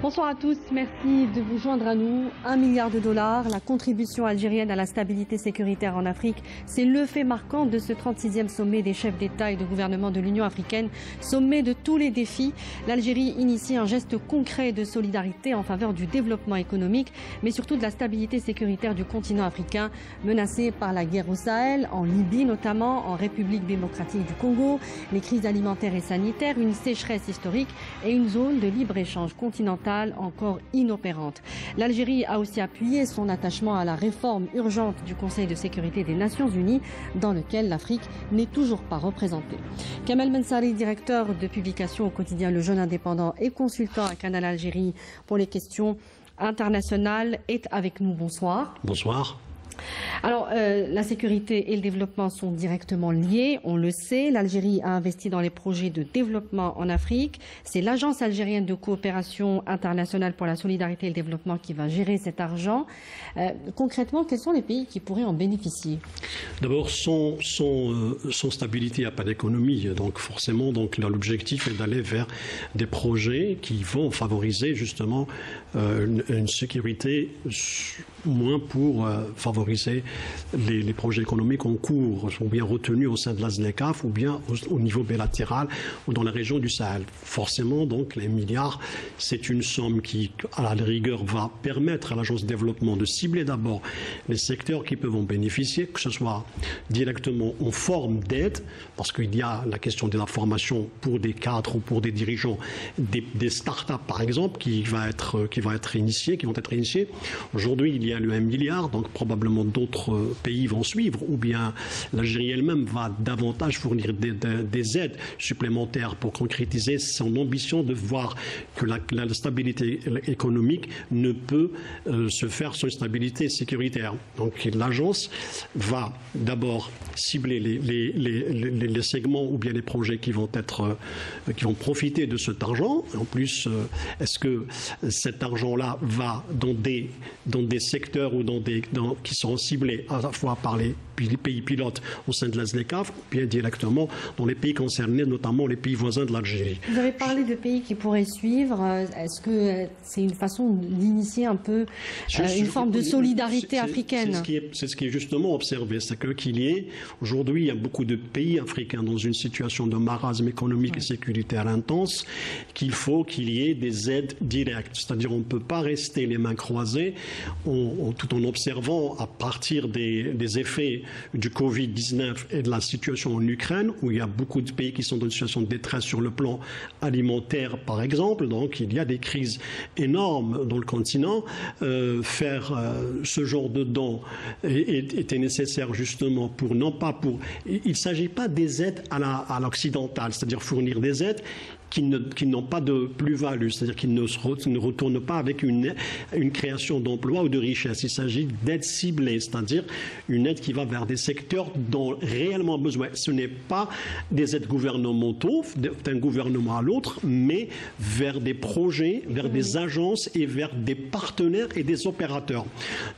Bonsoir à tous, merci de vous joindre à nous. 1 milliard de dollars, la contribution algérienne à la stabilité sécuritaire en Afrique, c'est le fait marquant de ce 36e sommet des chefs d'État et de gouvernement de l'Union africaine. Sommet de tous les défis, l'Algérie initie un geste concret de solidarité en faveur du développement économique, mais surtout de la stabilité sécuritaire du continent africain, menacé par la guerre au Sahel, en Libye notamment, en République démocratique du Congo, les crises alimentaires et sanitaires, une sécheresse historique et une zone de libre-échange continentale encore inopérante. L'Algérie a aussi appuyé son attachement à la réforme urgente du Conseil de sécurité des Nations Unies, dans lequel l'Afrique n'est toujours pas représentée. Kamel Mensari, directeur de publication au quotidien Le Jeune Indépendant et consultant à Canal Algérie pour les questions internationales, est avec nous. Bonsoir. Bonsoir. Alors, la sécurité et le développement sont directement liés, on le sait. L'Algérie a investi dans les projets de développement en Afrique. C'est l'Agence algérienne de coopération internationale pour la solidarité et le développement qui va gérer cet argent. Concrètement, quels sont les pays qui pourraient en bénéficier? D'abord, sans stabilité, il n'y a pas d'économie. Donc forcément, l'objectif est d'aller vers des projets qui vont favoriser justement une sécurité, moins pour favoriser les projets économiques en cours, ou bien retenus au sein de la ZLECAf, ou bien au niveau bilatéral, ou dans la région du Sahel. Forcément, donc, les milliards, c'est une somme qui, à la rigueur, va permettre à l'Agence de développement de cibler d'abord les secteurs qui peuvent en bénéficier, que ce soit directement en forme d'aide, parce qu'il y a la question de la formation pour des cadres ou pour des dirigeants, des start-up par exemple, qui vont être initiés. Aujourd'hui, il y a le 1 milliard, donc probablement d'autres pays vont suivre, ou bien l'Algérie elle-même va davantage fournir des aides supplémentaires pour concrétiser son ambition de voir que la stabilité économique ne peut se faire sans stabilité sécuritaire. Donc l'agence va d'abord cibler les segments ou bien les projets qui vont profiter de cet argent. En plus, est-ce que cet argent-là va dans des secteurs ou qui seront ciblés à la fois par les pays pilotes au sein de la ZLECAf, bien directement dans les pays concernés, notamment les pays voisins de l'Algérie. Vous avez parlé de pays qui pourraient suivre. Est-ce que c'est une façon d'initier un peu une forme de solidarité africaine? C'est ce qui est justement observé, c'est qu'il y ait, aujourd'hui, il y a beaucoup de pays africains dans une situation de marasme économique et sécuritaire intense, qu'il faut qu'il y ait des aides directes. C'est-à-dire on ne peut pas rester les mains croisées tout en observant à partir des effets du Covid-19 et de la situation en Ukraine, où il y a beaucoup de pays qui sont dans une situation de détresse sur le plan alimentaire, par exemple. Donc, il y a des crises énormes dans le continent. Faire ce genre de dons était nécessaire justement il ne s'agit pas des aides à l'occidentale, c'est-à-dire fournir des aides qui n'ont pas de plus-value, c'est-à-dire qu'ils ne retournent pas avec une création d'emplois ou de richesse. Il s'agit d'aides ciblées, c'est-à-dire une aide qui va vers des secteurs dont réellement besoin. Ce n'est pas des aides gouvernementaux d'un gouvernement à l'autre, mais vers des projets, vers des agences et vers des partenaires et des opérateurs.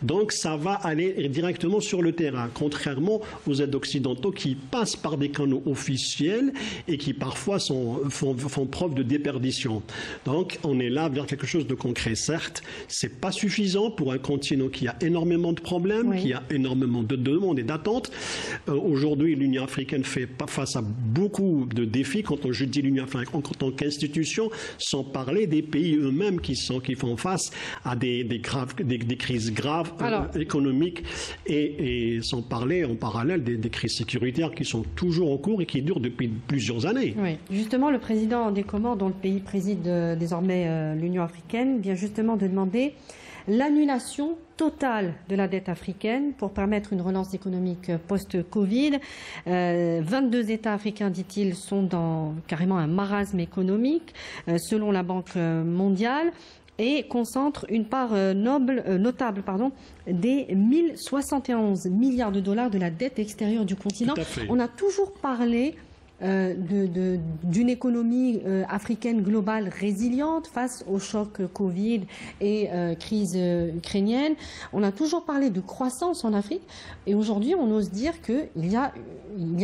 Donc ça va aller directement sur le terrain, contrairement aux aides occidentaux qui passent par des canaux officiels et qui parfois font preuve de déperdition. Donc, on est là vers quelque chose de concret. Certes, c'est pas suffisant pour un continent qui a énormément de problèmes, qui a énormément de demandes et d'attentes. Aujourd'hui, l'Union africaine fait face à beaucoup de défis. Quand je dis l'Union africaine en tant qu'institution, sans parler des pays eux-mêmes qui font face à des crises graves économiques et sans parler en parallèle des crises sécuritaires qui sont toujours en cours et qui durent depuis plusieurs années. Oui, justement, le président des Comores, dont le pays préside désormais l'Union africaine, vient justement de demander l'annulation totale de la dette africaine pour permettre une relance économique post-Covid. 22 États africains, dit-il, sont dans carrément un marasme économique, selon la Banque mondiale, et concentrent une part notable des 1071 milliards de dollars de la dette extérieure du continent. On a toujours parlé d'une économie africaine globale résiliente face au choc Covid et crise ukrainienne. On a toujours parlé de croissance en Afrique et aujourd'hui on ose dire qu'il y a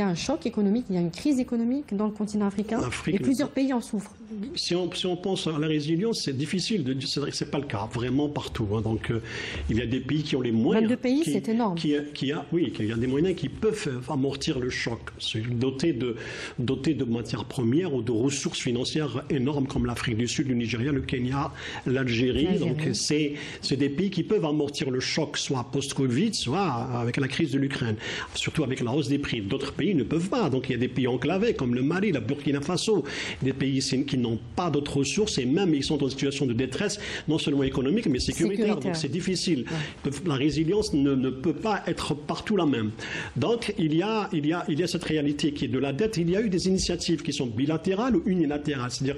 un choc économique, il y a une crise économique dans le continent africain et plusieurs pays en souffrent. Si on pense à la résilience, c'est difficile de dire, c'est pas le cas vraiment partout. Hein. Donc il y a des pays qui ont les moyens. 22 pays, c'est énorme. Il y a des moyens qui peuvent amortir le choc, dotés de matières premières ou de ressources financières énormes comme l'Afrique du Sud, le Nigeria, le Kenya, l'Algérie. Donc c'est des pays qui peuvent amortir le choc, soit post-Covid, soit avec la crise de l'Ukraine, surtout avec la hausse des prix. D'autres pays ne peuvent pas. Donc il y a des pays enclavés comme le Mali, la Burkina Faso, des pays qui n'ont pas d'autres ressources et même ils sont dans une situation de détresse, non seulement économique mais sécuritaire. Donc c'est difficile. Ouais. La résilience ne peut pas être partout la même. Donc il y a cette réalité qui est de la dette. Il y a eu des initiatives qui sont bilatérales ou unilatérales. C'est-à-dire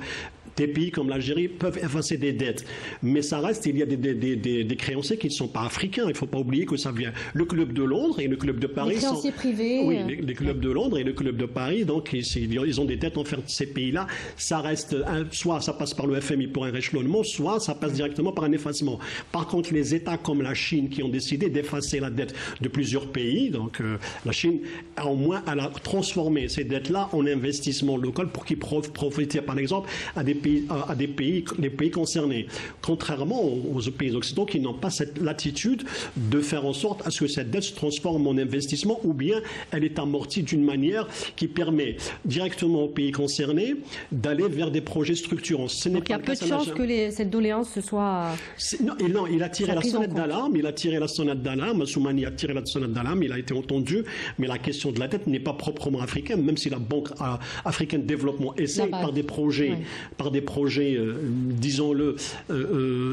des pays comme l'Algérie peuvent effacer des dettes. Mais ça reste, il y a des créanciers qui ne sont pas africains. Il ne faut pas oublier que ça vient. Le club de Londres et le club de Paris. Les créanciers privés. Oui, les clubs de Londres et le club de Paris. Donc, ils ont des dettes envers ces pays-là. Ça reste, soit ça passe par le FMI pour un réchelonnement, soit ça passe directement par un effacement. Par contre, les États comme la Chine qui ont décidé d'effacer la dette de plusieurs pays, donc la Chine, au moins, elle a transformé ces dettes-là en investissement local pour qu'ils profitent, par exemple, à des pays concernés. Contrairement aux pays occidentaux qui n'ont pas cette latitude de faire en sorte à ce que cette dette se transforme en investissement ou bien elle est amortie d'une manière qui permet directement aux pays concernés d'aller vers des projets structurants. Donc il y a peu de chances que cette doléance se soit... Non, il a tiré la sonnette d'alarme, Soumani a tiré la sonnette d'alarme, il a été entendu, mais la question de la dette n'est pas proprement africaine, même si la Banque africaine de développement essaie par des projets, disons-le,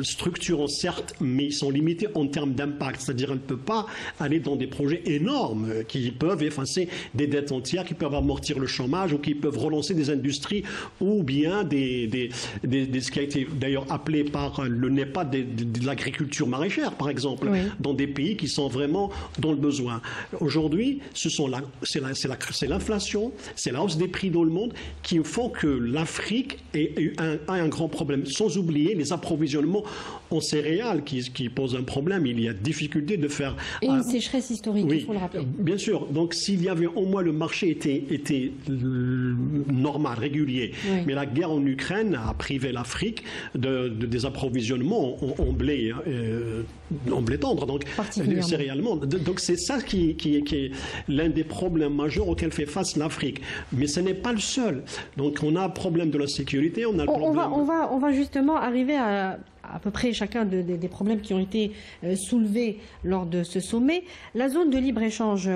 structurants certes, mais ils sont limités en termes d'impact. C'est-à-dire qu'elle ne peut pas aller dans des projets énormes qui peuvent effacer des dettes entières, qui peuvent amortir le chômage ou qui peuvent relancer des industries ou bien ce qui a été d'ailleurs appelé par le NEPA de l'agriculture maraîchère, par exemple, dans des pays qui sont vraiment dans le besoin. Aujourd'hui, c'est l'inflation, c'est la hausse des prix dans le monde qui font que l'Afrique a un grand problème. Sans oublier les approvisionnements en céréales qui posent un problème. Il y a difficulté de faire... Et une sécheresse historique, il faut le rappeler. Bien sûr. Donc s'il y avait au moins le marché était normal, régulier. Mais la guerre en Ukraine a privé l'Afrique des approvisionnements en blé tendre, donc céréalement. Donc c'est ça qui est l'un des problèmes majeurs auxquels fait face l'Afrique. Mais ce n'est pas le seul. Donc on a un problème de la sécurité, on va justement arriver à peu près chacun des problèmes qui ont été soulevés lors de ce sommet. La zone de libre-échange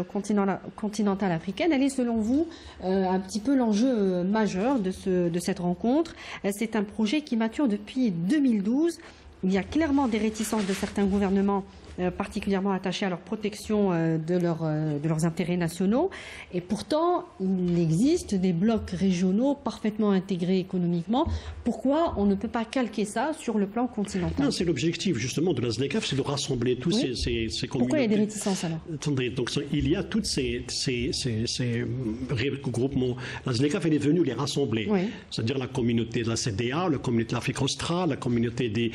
continentale africaine, elle est selon vous un petit peu l'enjeu majeur de cette rencontre. C'est un projet qui mature depuis 2012. Il y a clairement des réticences de certains gouvernements particulièrement attachés à leur protection de leurs intérêts nationaux. Et pourtant, il existe des blocs régionaux parfaitement intégrés économiquement. Pourquoi on ne peut pas calquer ça sur le plan continental? Non, c'est l'objectif justement de la ZLECAf, c'est de rassembler tous ces communautés. Pourquoi il y a des réticences alors? Attendez, donc il y a toutes ces regroupements. La ZLECAf, elle est venue les rassembler. C'est-à-dire la communauté de la CDA, la communauté de l'Afrique australe, la communauté des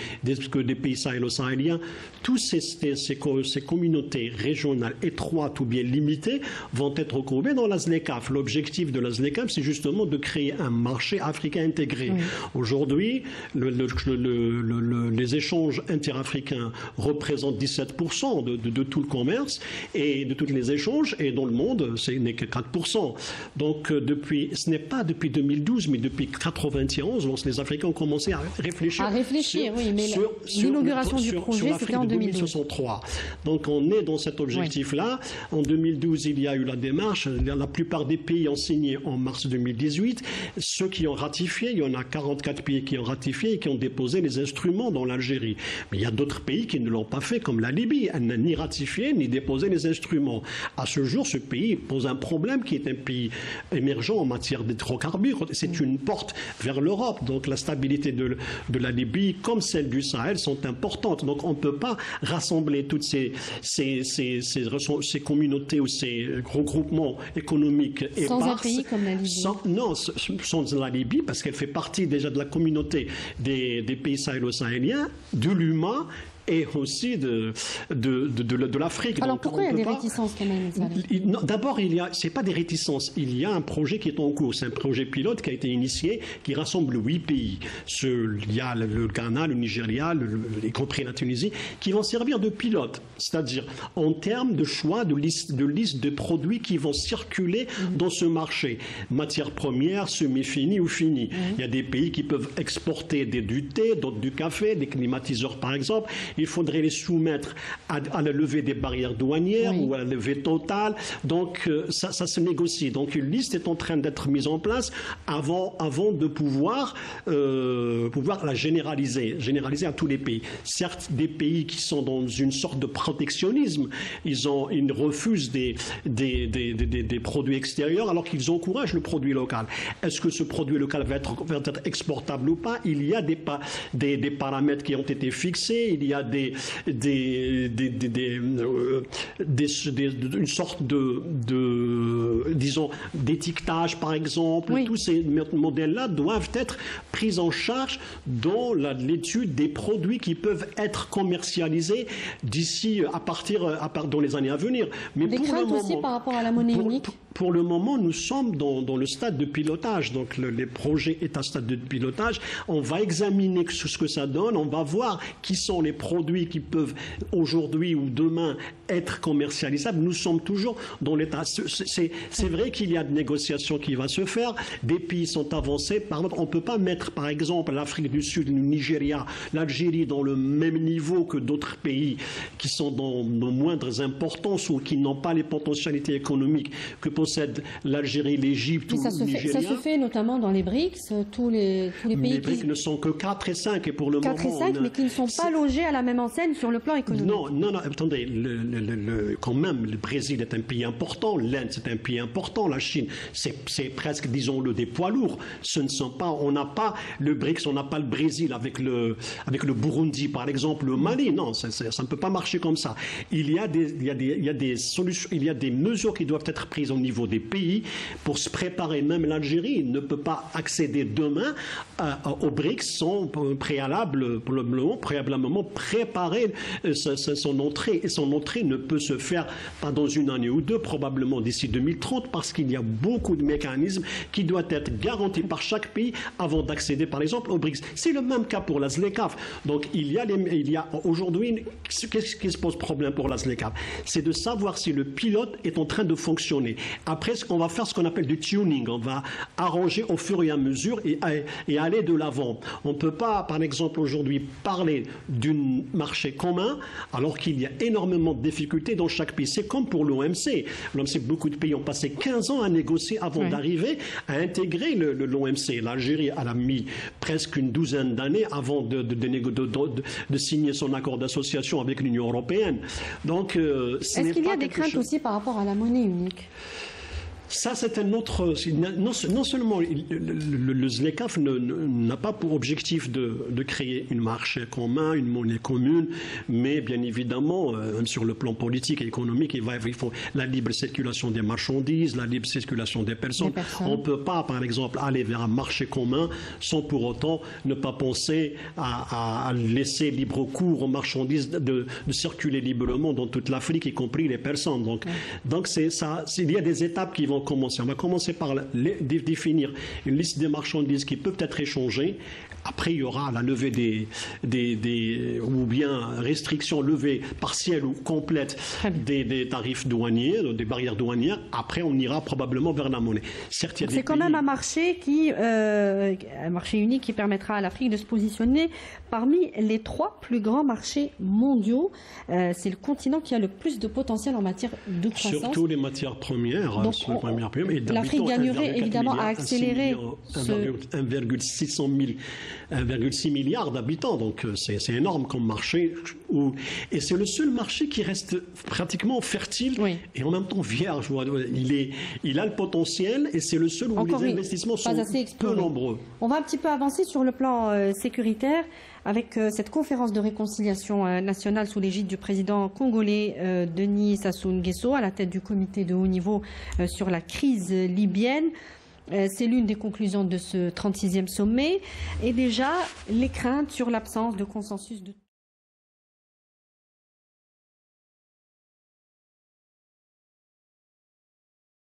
pays sahélo-sahéliens. Tous ces communautés régionales étroites ou bien limitées vont être regroupées dans la ZLECAf. L'objectif de la ZLECAf, c'est justement de créer un marché africain intégré. Aujourd'hui, les échanges interafricains représentent 17% de tout le commerce et de tous les échanges, et dans le monde, ce n'est que 4%. Donc, ce n'est pas depuis 2012, mais depuis 1991, lorsque les Africains ont commencé à réfléchir. Mais l'inauguration du projet, c'était en 2012. Donc on est dans cet objectif-là. En 2012, il y a eu la démarche. La plupart des pays ont signé en mars 2018. Ceux qui ont ratifié, il y en a 44 pays qui ont ratifié et qui ont déposé les instruments dans l'Algérie. Mais il y a d'autres pays qui ne l'ont pas fait, comme la Libye. Elle n'a ni ratifié ni déposé les instruments. À ce jour, ce pays pose un problème qui est un pays émergent en matière d'hydrocarbures. C'est une porte vers l'Europe. Donc la stabilité de la Libye, comme celle du Sahel sont importantes. Donc on ne peut pas rassembler toutes ces communautés ou ces regroupements économiques sans un pays comme la Libye. Sans la Libye, parce qu'elle fait partie déjà de la communauté des pays sahélo-sahéliens, de l'UMA, et aussi de l'Afrique. Alors pourquoi il y a des réticences quand même? D'abord, c'est pas des réticences. Il y a un projet qui est en cours. C'est un projet pilote qui a été initié, qui rassemble 8 pays. Il y a le Ghana, le Nigeria, y compris la Tunisie, qui vont servir de pilote. C'est-à-dire en termes de choix, de liste de produits qui vont circuler dans ce marché. Matières premières, semi-finies ou finies. Il y a des pays qui peuvent exporter du thé, d'autres du café, des climatiseurs par exemple. Il faudrait les soumettre à la levée des barrières douanières ou à la levée totale. Donc, ça se négocie. Donc, une liste est en train d'être mise en place avant de pouvoir la généraliser à tous les pays. Certes, des pays qui sont dans une sorte de protectionnisme, ils refusent des produits extérieurs alors qu'ils encouragent le produit local. Est-ce que ce produit local va être exportable ou pas? Il y a des paramètres qui ont été fixés. Il y a une sorte disons, d'étiquetage, par exemple. Tous ces modèles-là doivent être pris en charge dans l'étude des produits qui peuvent être commercialisés d'ici dans les années à venir. Mais des craintes aussi par rapport à la monnaie unique? Pour le moment, nous sommes dans le stade de pilotage. Donc, les projets est un stade de pilotage. On va examiner ce que ça donne. On va voir qui sont les produits qui peuvent aujourd'hui ou demain être commercialisables. Nous sommes toujours dans l'état. C'est vrai qu'il y a de négociations qui vont se faire. Des pays sont avancés. Par exemple, on ne peut pas mettre, par exemple, l'Afrique du Sud, le Nigeria, l'Algérie dans le même niveau que d'autres pays qui sont dans de moindres importances ou qui n'ont pas les potentialités économiques que possèdent l'Algérie, l'Égypte ou le Nigeria. Ça se fait notamment dans les BRICS, tous les pays. Les BRICS ne sont que 4 et 5 et pour le moment. 4 et 5, mais qui ne sont pas logés à la même enseigne sur le plan économique. Non, attendez, quand même, le Brésil est un pays important, l'Inde c'est un pays important, la Chine c'est presque, disons-le, des poids lourds. On n'a pas le BRICS, on n'a pas le Brésil avec le Burundi par exemple, le Mali. Non, ça ne peut pas marcher comme ça. Il y a des solutions, il y a des mesures qui doivent être prises au niveau des pays pour se préparer. Même l'Algérie ne peut pas accéder demain au BRICS sans préalablement préparer son entrée. Et son entrée ne peut se faire pas dans une année ou deux, probablement d'ici 2030, parce qu'il y a beaucoup de mécanismes qui doivent être garantis par chaque pays avant d'accéder, par exemple, au BRICS. C'est le même cas pour la ZLECAf. Donc, il y a aujourd'hui, qu'est-ce qui se pose problème pour la ZLECAf? C'est de savoir si le pilote est en train de fonctionner. Après, on va faire ce qu'on appelle du tuning. On va arranger au fur et à mesure et aller de l'avant. On ne peut pas, par exemple, aujourd'hui, parler d'un marché commun alors qu'il y a énormément de difficultés dans chaque pays. C'est comme pour l'OMC. L'OMC, beaucoup de pays ont passé 15 ans à négocier avant d'arriver à intégrer l'OMC. L'Algérie, elle a mis presque une douzaine d'années avant de signer son accord d'association avec l'Union européenne. Donc, est-ce qu'il y a des craintes aussi par rapport à la monnaie unique? Ça, c'est un autre... Non seulement le ZLECAf n'a pas pour objectif de créer un marché commun, une monnaie commune, mais bien évidemment, sur le plan politique et économique, il faut la libre circulation des marchandises, la libre circulation des personnes. On ne peut pas, par exemple, aller vers un marché commun sans pour autant ne pas penser à laisser libre cours aux marchandises de circuler librement dans toute l'Afrique, y compris les personnes. Donc c'est ça. Il y a des étapes qui vont commencer. On va commencer par définir une liste des marchandises qui peuvent être échangées. Après, il y aura la levée ou bien restriction, levée partielle ou complète des tarifs douaniers, des barrières douanières. Après, on ira probablement vers la monnaie. Certes, c'est quand même un marché unique qui permettra à l'Afrique de se positionner parmi les 3 plus grands marchés mondiaux. C'est le continent qui a le plus de potentiel en matière de croissance. Surtout les matières premières. Donc, l'Afrique gagnerait évidemment à accélérer 1,6 milliard d'habitants. Donc c'est énorme comme marché. Et c'est le seul marché qui reste pratiquement fertile et en même temps vierge. Il a le potentiel et c'est le seul où les investissements sont peu nombreux. On va un petit peu avancer sur le plan sécuritaire avec cette conférence de réconciliation nationale sous l'égide du président congolais Denis Sassou Nguesso à la tête du comité de haut niveau sur la crise libyenne. C'est l'une des conclusions de ce 36e sommet et déjà les craintes sur l'absence de consensus de